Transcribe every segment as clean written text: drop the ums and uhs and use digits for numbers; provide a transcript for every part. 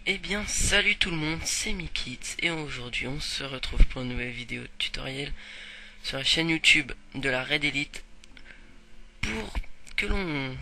Eh bien, salut tout le monde, c'est Mikits et aujourd'hui on se retrouve pour une nouvelle vidéo tutoriel sur la chaîne YouTube de la Red Elite pour que l'on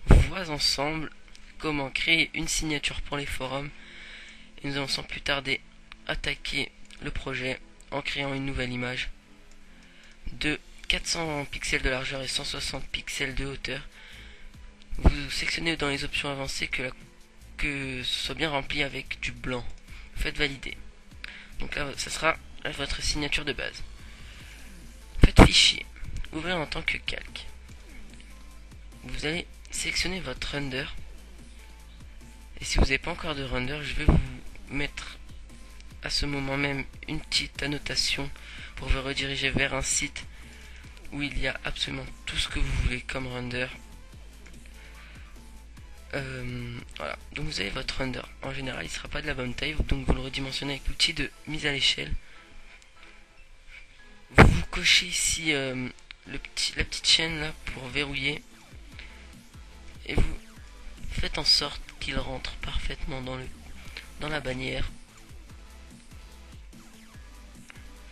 voit ensemble comment créer une signature pour les forums. Et nous allons sans plus tarder attaquer le projet en créant une nouvelle image de 400 pixels de largeur et 160 pixels de hauteur. Vous sélectionnez dans les options avancées que ce soit bien rempli avec du blanc. Faites valider. Donc là, ça sera votre signature de base. Faites fichier. Ouvrez en tant que calque. Vous allez sélectionner votre render. Et si vous n'avez pas encore de render, je vais vous mettre à ce moment même une petite annotation pour vous rediriger vers un site où il y a absolument tout ce que vous voulez comme render. Voilà, donc vous avez votre render. En général, il ne sera pas de la bonne taille, donc vous le redimensionnez avec l'outil de mise à l'échelle. Vous cochez ici la petite chaîne là pour verrouiller et vous faites en sorte qu'il rentre parfaitement dans la bannière,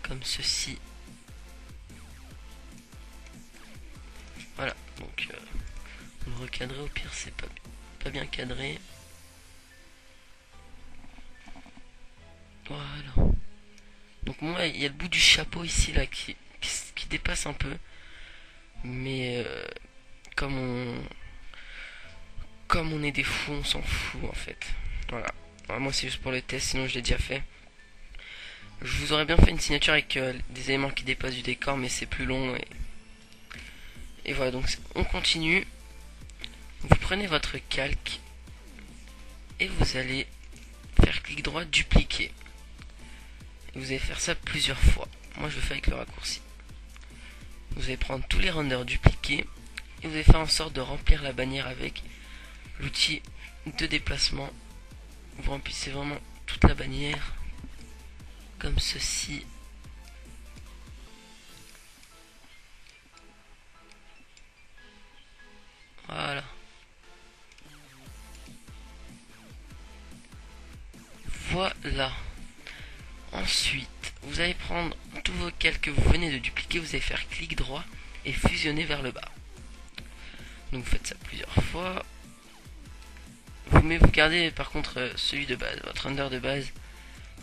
comme ceci. Voilà, donc vous le recadrez, au pire c'est pas bien cadré. Voilà. Donc moi il y a le bout du chapeau ici là qui dépasse un peu, mais comme on est des fous, on s'en fout en fait. Voilà. Alors, moi c'est juste pour le test, sinon je l'ai déjà fait. Je vous aurais bien fait une signature avec des éléments qui dépassent du décor, mais c'est plus long et voilà. Donc on continue. Vous prenez votre calque et vous allez faire clic droit, dupliquer. Et vous allez faire ça plusieurs fois. Moi je le fais avec le raccourci. Vous allez prendre tous les renders dupliqués et vous allez faire en sorte de remplir la bannière avec l'outil de déplacement. Vous remplissez vraiment toute la bannière comme ceci. Voilà. Voilà. Ensuite, vous allez prendre tous vos calques que vous venez de dupliquer, vous allez faire clic droit et fusionner vers le bas. Donc vous faites ça plusieurs fois. Mais vous gardez par contre celui de base, votre render de base,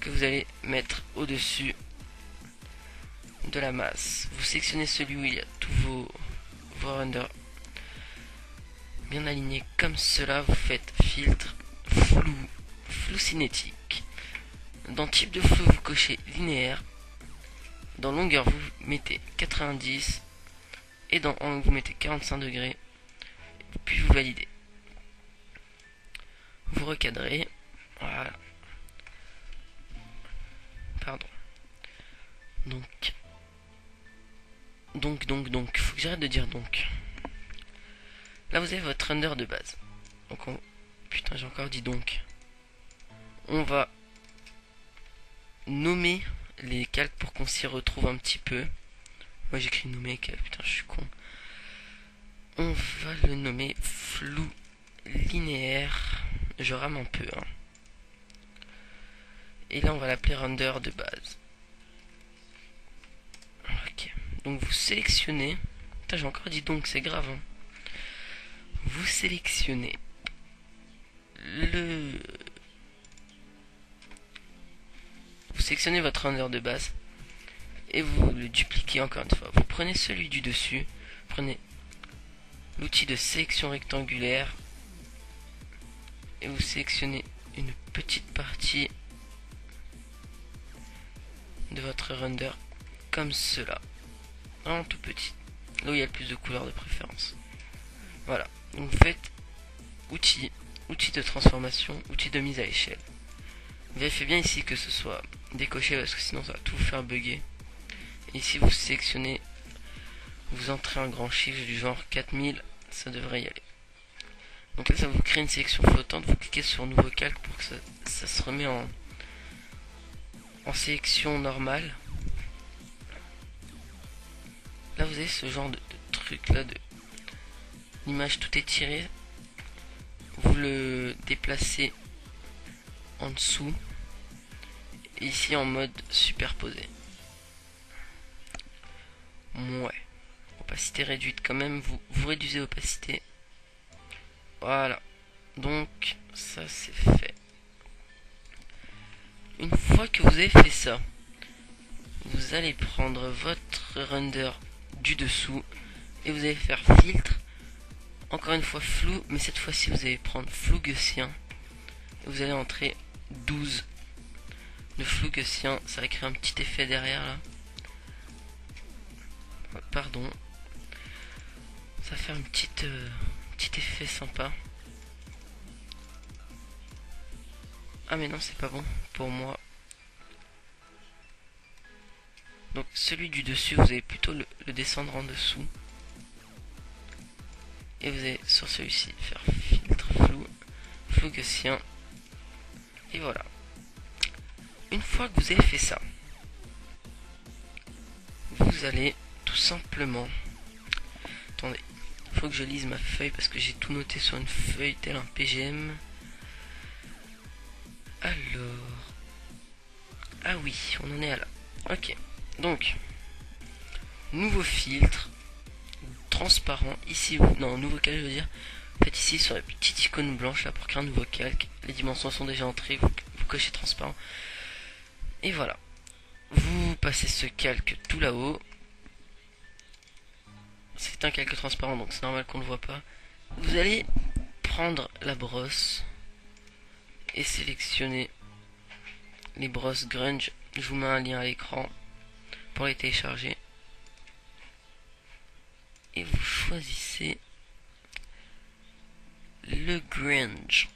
que vous allez mettre au-dessus de la masse. Vous sélectionnez celui où il y a tous vos renders bien alignés comme cela. Vous faites filtre, flou cinétique. Dans type de flou, vous cochez linéaire. Dans longueur, vous mettez 90. Et dans angle, vous mettez 45 degrés. Puis vous validez. Vous recadrez. Voilà. Pardon. Donc. Faut que j'arrête de dire donc. Là, vous avez votre render de base. Donc, putain, j'ai encore dit donc. On va nommer les calques pour qu'on s'y retrouve un petit peu. Moi, j'écris nommer calque. Putain, je suis con. On va le nommer flou linéaire. Je rame un peu. Hein. Et là, on va l'appeler render de base. Ok. Donc, vous sélectionnez. Putain, j'ai encore dit donc, c'est grave. Hein. Vous sélectionnez vous sélectionnez votre render de base et vous le dupliquez encore une fois. Vous prenez celui du dessus, prenez l'outil de sélection rectangulaire et vous sélectionnez une petite partie de votre render comme cela, vraiment tout petit, là où il y a le plus de couleurs de préférence. Voilà, donc vous faites outil de transformation, outil de mise à l'échelle. Vérifiez bien ici que ce soit décoché parce que sinon ça va tout vous faire bugger. Et ici vous sélectionnez, vous entrez un grand chiffre du genre 4000, ça devrait y aller. Donc là ça vous crée une sélection flottante, vous cliquez sur nouveau calque pour que ça se remet en sélection normale. Là vous avez ce genre de truc là, l'image tout étirée. Vous le déplacez en dessous. Et ici en mode superposé. Ouais. Opacité réduite quand même. Vous réduisez l'opacité. Voilà. Donc ça c'est fait. Une fois que vous avez fait ça, vous allez prendre votre render du dessous et vous allez faire filtre. Encore une fois flou, mais cette fois-ci vous allez prendre flou gaussien. Et vous allez entrer 12 de flou gaussien. Ça va créer un petit effet derrière là. Pardon. Ça va faire un petit effet sympa. Ah mais non, c'est pas bon pour moi. Donc celui du dessus, vous allez plutôt le descendre en dessous. Et vous allez sur celui-ci faire filtre flou gaussien. Et voilà. Une fois que vous avez fait ça, vous allez tout simplement... Attendez, il faut que je lise ma feuille parce que j'ai tout noté sur une feuille tel un PGM. Alors... Ah oui, on en est à là. Ok, donc... Nouveau filtre. Transparent. Ici, non, nouveau calque, je veux dire. Faites ici sur la petite icône blanche là pour créer un nouveau calque. Les dimensions sont déjà entrées, vous cochez transparent. Et voilà. Vous passez ce calque tout là-haut. C'est un calque transparent, donc c'est normal qu'on ne le voit pas. Vous allez prendre la brosse et sélectionner les brosses grunge. Je vous mets un lien à l'écran pour les télécharger. Et vous choisissez le grunge.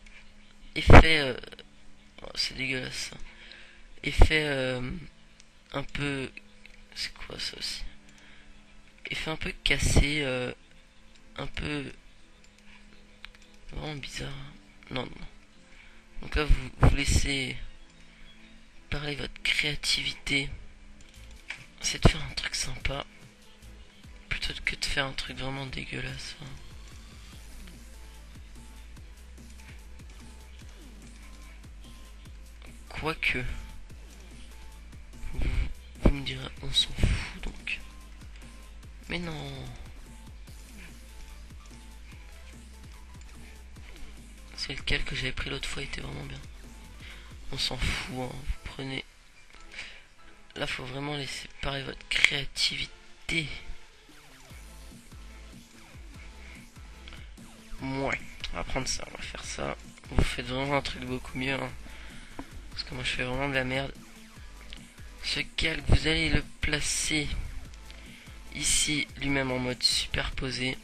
Effet... oh, c'est dégueulasse ça. Effet un peu... C'est quoi ça aussi? Effet un peu cassé, un peu... Vraiment bizarre. Non, non. Donc là, vous laissez parler votre créativité. C'est de faire un truc sympa. Plutôt que de faire un truc vraiment dégueulasse. Quoique... Vous me direz, on s'en fout donc. Mais non. C'est lequel que j'avais pris l'autre fois, il était vraiment bien. On s'en fout, hein. Vous prenez... Là, faut vraiment laisser parler votre créativité. Ouais, on va prendre ça, on va faire ça. Vous faites vraiment un truc beaucoup mieux, hein. Parce que moi, je fais vraiment de la merde. Ce calque, vous allez le placer ici, lui-même en mode superposé.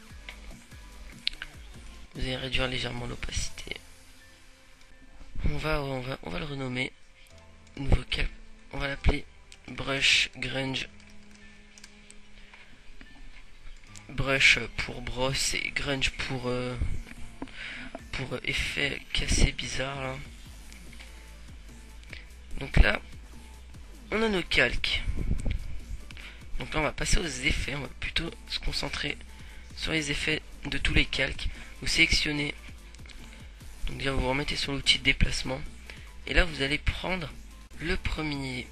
Vous allez réduire légèrement l'opacité. On va le renommer. Nouveau calque. On va l'appeler Brush Grunge. Brush pour brosse et grunge pour effet cassé bizarre là. Donc là, on a nos calques. Donc là, on va passer aux effets. On va plutôt se concentrer sur les effets de tous les calques. Vous sélectionnez. Donc déjà, vous vous remettez sur l'outil de déplacement. Et là, vous allez prendre le premier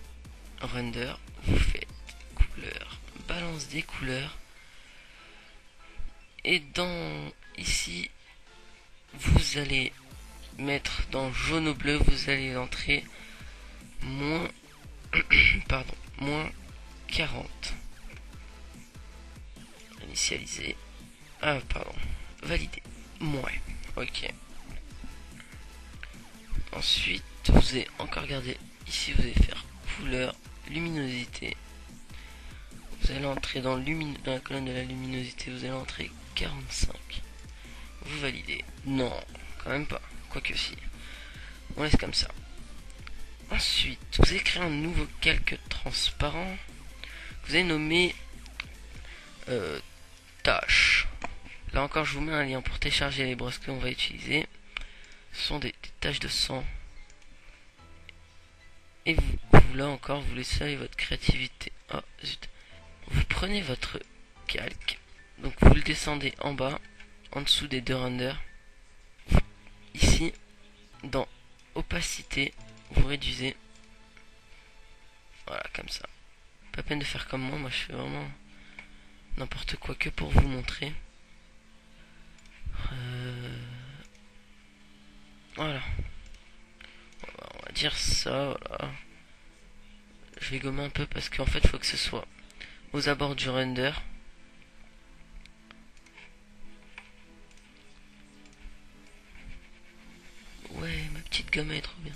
render. Vous faites couleur, balance des couleurs. Et dans ici, vous allez mettre dans jaune ou bleu, vous allez entrer moins pardon, moins 40. Initialiser. Ah pardon. Valider. Ouais. Ok. Ensuite, vous allez encore garder ici, vous allez faire couleur, luminosité. Vous allez entrer dans la colonne de la luminosité, vous allez entrer 45. Vous validez. Non, quand même pas. Quoique si. On laisse comme ça. Ensuite, vous allez créer un nouveau calque transparent. Vous allez nommer tâches. Là encore, je vous mets un lien pour télécharger les brosses que l'on va utiliser. Ce sont des taches de sang. Et vous là encore, vous laissez aller votre créativité. Oh zut. Vous prenez votre calque. Donc vous le descendez en bas, en dessous des deux renders. Ici, dans opacité, vous réduisez. Voilà, comme ça. Pas peine de faire comme moi je fais vraiment n'importe quoi que pour vous montrer. Voilà. On va dire ça, voilà. Je vais gommer un peu parce qu'en fait, il faut que ce soit aux abords du render. Ouais, ma petite gomme est trop bien.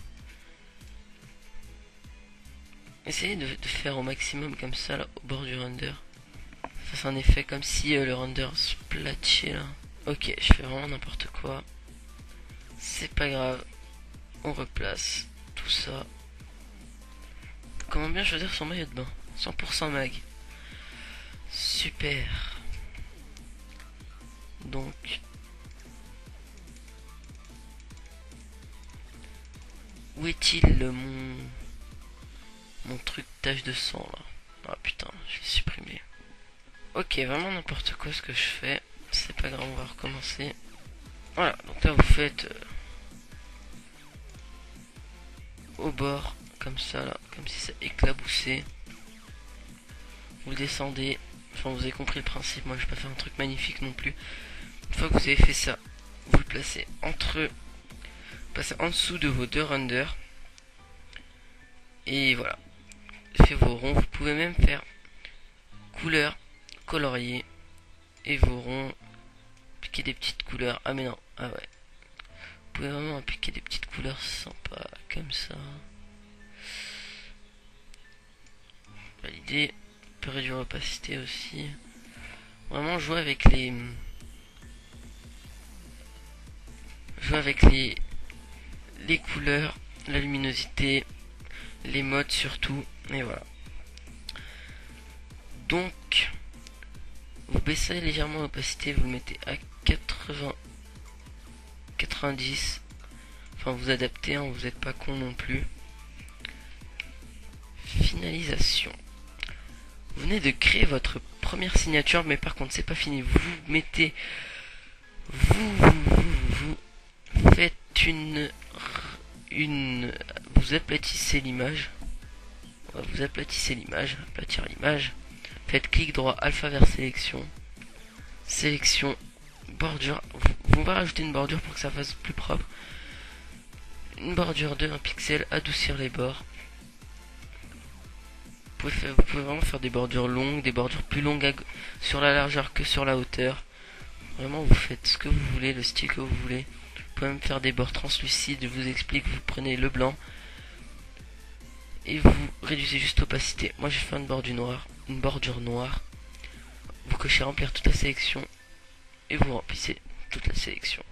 Essayez de faire au maximum comme ça, là, au bord du render. Ça fasse un effet comme si le render se platchait là. Ok, je fais vraiment n'importe quoi. C'est pas grave. On replace tout ça. Comment bien choisir son maillot de bain? 100% mag. Super. Donc, où est-il mon truc tache de sang là? Ah putain, je vais supprimer. Ok, vraiment n'importe quoi ce que je fais. C'est pas grave, on va recommencer. Voilà, donc là vous faites au bord, comme ça là, comme si ça éclaboussait. Vous le descendez. Enfin, vous avez compris le principe. Moi, je vais pas faire un truc magnifique non plus. Une fois que vous avez fait ça, vous le placez passez en dessous de vos deux renders. Et voilà. Faites vos ronds. Vous pouvez même faire couleur colorier et vos ronds. Appliquer des petites couleurs. Ah mais non. Ah ouais. Vous pouvez vraiment appliquer des petites couleurs sympas comme ça. Valider. On peut réduire l'opacité aussi. Vraiment jouer avec les couleurs, la luminosité, les modes surtout, et voilà. Donc, vous baissez légèrement l'opacité, vous le mettez à 80, 90. Enfin, vous adaptez, hein, vous n'êtes pas con non plus. Finalisation. Vous venez de créer votre première signature, mais par contre, c'est pas fini. Vous mettez, vous faites vous aplatissez l'image. Vous aplatissez l'image, aplatir l'image. Faites clic droit, alpha vers sélection. Sélection, bordure. Vous va rajouter une bordure pour que ça fasse plus propre. Une bordure de 1 pixel, adoucir les bords. Vous pouvez vraiment faire des bordures longues, des bordures plus longues sur la largeur que sur la hauteur. Vraiment, vous faites ce que vous voulez, le style que vous voulez. Vous pouvez même faire des bords translucides. Je vous explique, vous prenez le blanc et vous réduisez juste l'opacité. Moi, j'ai fait une bordure noire. Vous cochez remplir toute la sélection et vous remplissez toute la sélection.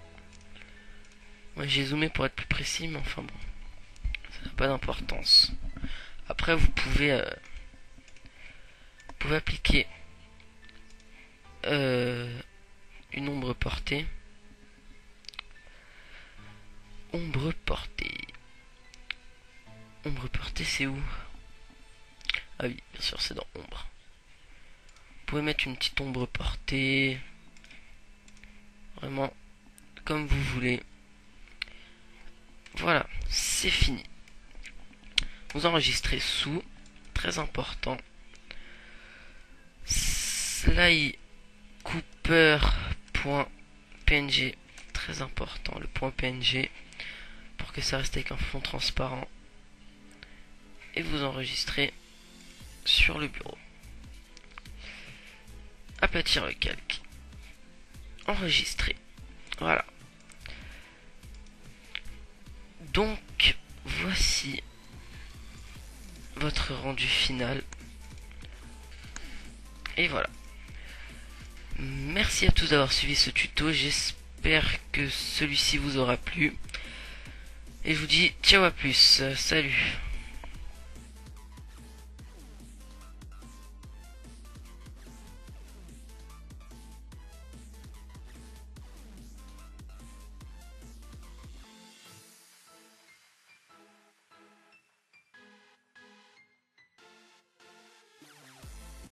Moi, j'ai zoomé pour être plus précis, mais enfin bon, ça n'a pas d'importance. Après, vous pouvez appliquer une ombre portée. Ombre portée. Ombre portée, c'est où? Ah oui, bien sûr, c'est dans ombre. Vous pouvez mettre une petite ombre portée. Vraiment, comme vous voulez. Voilà, c'est fini. Vous enregistrez sous, très important, Sly Cooper.png, très important, le point .png, pour que ça reste avec un fond transparent. Et vous enregistrez sur le bureau. Aplatir le calque. Enregistrer. Voilà. Donc, voici votre rendu final. Et voilà. Merci à tous d'avoir suivi ce tuto. J'espère que celui-ci vous aura plu. Et je vous dis ciao, à plus. Salut.